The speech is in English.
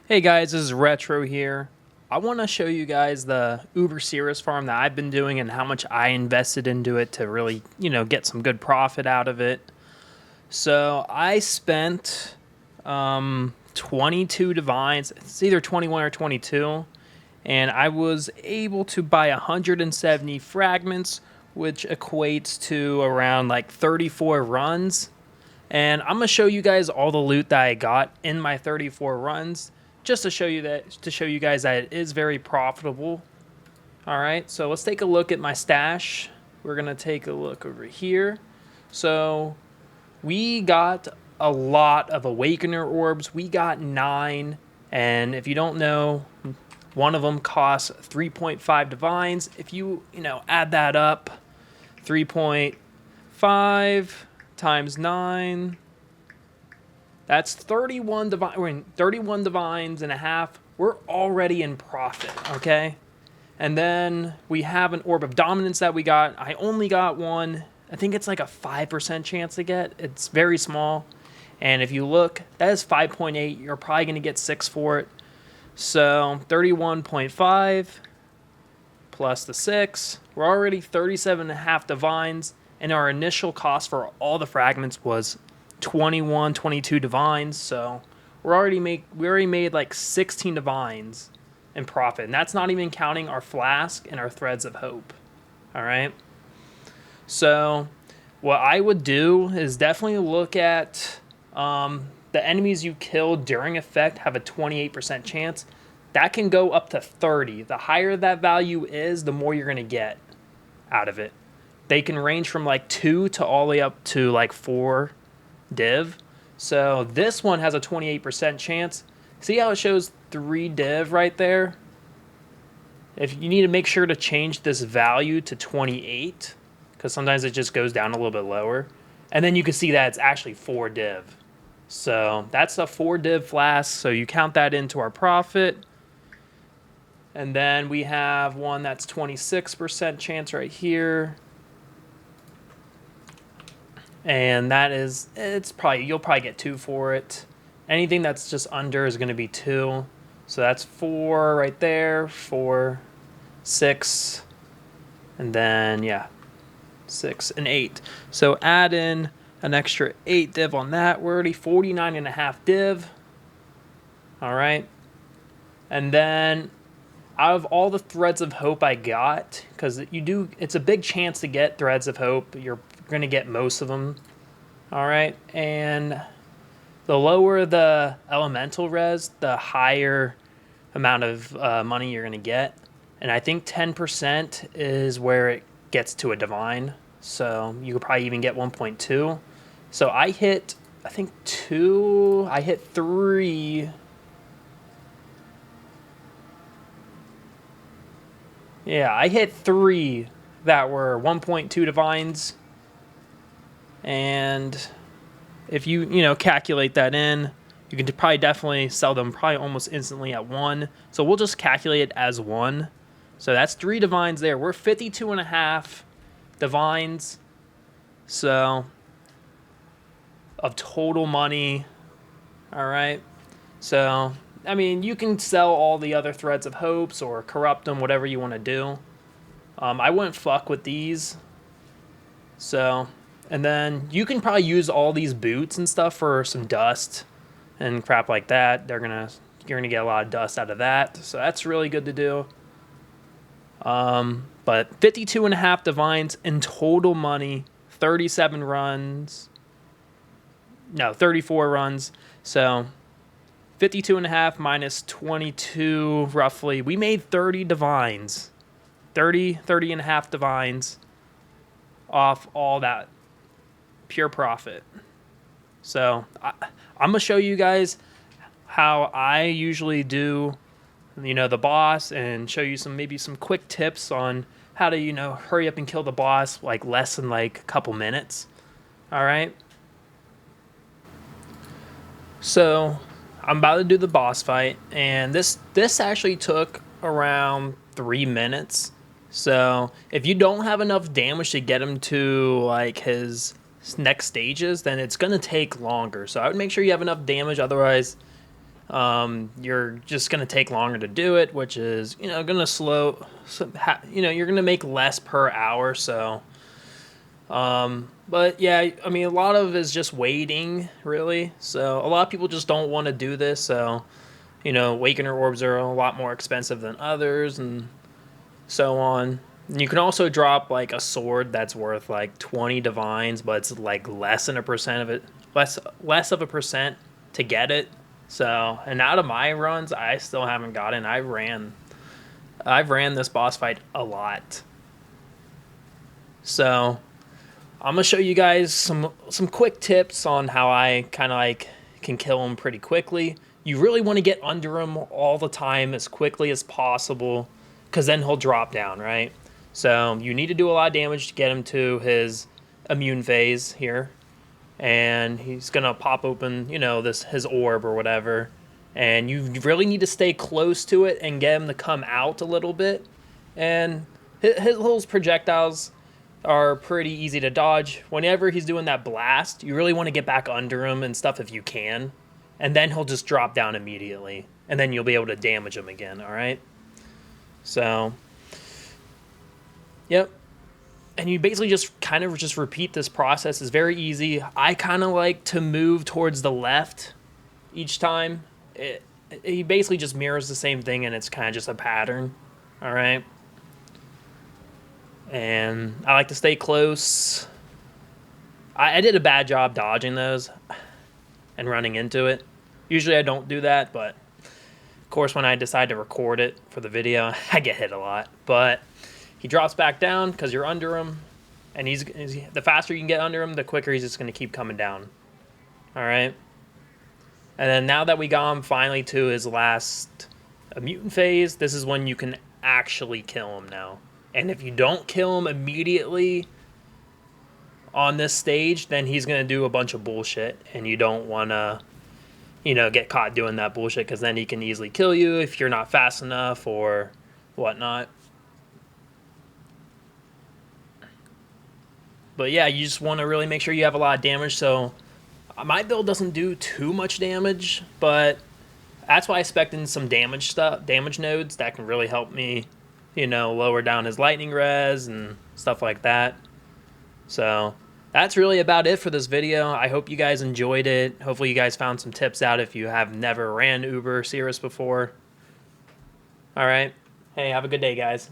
Hey guys, this is Retro here. I want to show you guys the Uber Sirus farm that I've been doing and how much I invested into it to really, get some good profit out of it. So I spent 22 divines. It's either 21 or 22. And I was able to buy 170 fragments, which equates to around like 34 runs. And I'm gonna show you guys all the loot that I got in my 34 runs, just to show you guys that it is very profitable. All right, so let's take a look at my stash. We're gonna take a look over here. So we got a lot of Awakener orbs. We got 9, and if you don't know, one of them costs 3.5 divines. If you add that up, 3.5 times 9, that's 31 divine. We're in 31 divines and a half. We're already in profit, okay? And then we have an orb of dominance that we got. I only got one. I think it's like a 5% chance to get. It's very small. And if you look, that is 5.8. You're probably going to get 6 for it. So 31.5 plus the 6. We're already 37 and a half divines. And our initial cost for all the fragments was 21, 22 divines. So we already made like 16 divines in profit. And that's not even counting our flask and our threads of hope. All right. So what I would do is definitely look at the enemies you kill during effect have a 28% chance. That can go up to 30. The higher that value is, the more you're going to get out of it. They can range from like 2 to all the way up to like 4 div. So this one has a 28% chance. See how it shows 3 div right there? If you need to make sure to change this value to 28, because sometimes it just goes down a little bit lower. And then you can see that it's actually 4 div. So that's a 4 div flask. So you count that into our profit. And then we have one that's 26% chance right here. And that is, you'll probably get 2 for it. Anything that's just under is going to be 2. So that's 4 right there, 4, 6, and then, yeah, 6 and 8. So add in an extra 8 div on that. We're already 49 and a half div. All right. And then out of all the threads of hope I got, because it's a big chance to get threads of hope. You're going to get most of them. All right. And the lower the elemental res, the higher amount of money you're going to get. And I think 10% is where it gets to a divine. So you could probably even get 1.2. So I hit, I think 2, I hit 3. Yeah, I hit 3 that were 1.2 divines. And if you calculate that in, you can probably definitely sell them probably almost instantly at 1. So we'll just calculate it as 1. So that's 3 divines there. We're 52 and a half divines. So of total money. All right. So, I mean, you can sell all the other threads of hopes or corrupt them, whatever you want to do. I wouldn't fuck with these. So, and then you can probably use all these boots and stuff for some dust and crap like that. You're gonna get a lot of dust out of that. So that's really good to do. But 52 and a half divines in total money, 37 runs. No, 34 runs. So 52 and a half minus 22 roughly. We made 30 divines. 30 and a half divines off all that pure profit. So I'm going to show you guys how I usually do, the boss, and show you maybe some quick tips on how to, hurry up and kill the boss like less than like a couple minutes. All right. So I'm about to do the boss fight, and this actually took around 3 minutes. So if you don't have enough damage to get him to like his next stages, then it's gonna take longer. So I would make sure you have enough damage, otherwise you're just going to take longer to do it, which is, going to slow, you're going to make less per hour. So, but yeah, I mean, a lot of it is just waiting, really. So a lot of people just don't want to do this. So, Awakener orbs are a lot more expensive than others and so on. And you can also drop like a sword that's worth like 20 divines, but it's like less than a percent of it, less of a percent to get it. So, and out of my runs, I still haven't gotten. I've ran this boss fight a lot. So, I'm gonna show you guys some quick tips on how I kind of like can kill him pretty quickly. You really want to get under him all the time as quickly as possible, because then he'll drop down, right? So you need to do a lot of damage to get him to his immune phase here, and he's gonna pop open, his orb or whatever, and you really need to stay close to it and get him to come out a little bit. And his little projectiles are pretty easy to dodge. Whenever he's doing that blast, you really want to get back under him and stuff if you can, and then he'll just drop down immediately, and then you'll be able to damage him again. All right. So, yep. And you basically just kind of just repeat this process. It's very easy. I kind of like to move towards the left each time. He basically just mirrors the same thing, and it's kind of just a pattern. All right. And I like to stay close. I did a bad job dodging those and running into it. Usually I don't do that, but of course when I decide to record it for the video, I get hit a lot. But he drops back down because you're under him, and the faster you can get under him, the quicker he's just going to keep coming down. All right. And then now that we got him finally to his last mutant phase, this is when you can actually kill him now. And if you don't kill him immediately on this stage, then he's going to do a bunch of bullshit, and you don't want to, get caught doing that bullshit, because then he can easily kill you if you're not fast enough or whatnot. But yeah, you just want to really make sure you have a lot of damage. So my build doesn't do too much damage, but that's why I spec'd in some damage nodes that can really help me, lower down his lightning res and stuff like that. So that's really about it for this video. I hope you guys enjoyed it. Hopefully you guys found some tips out if you have never ran Uber Sirus before. All right. Hey, have a good day, guys.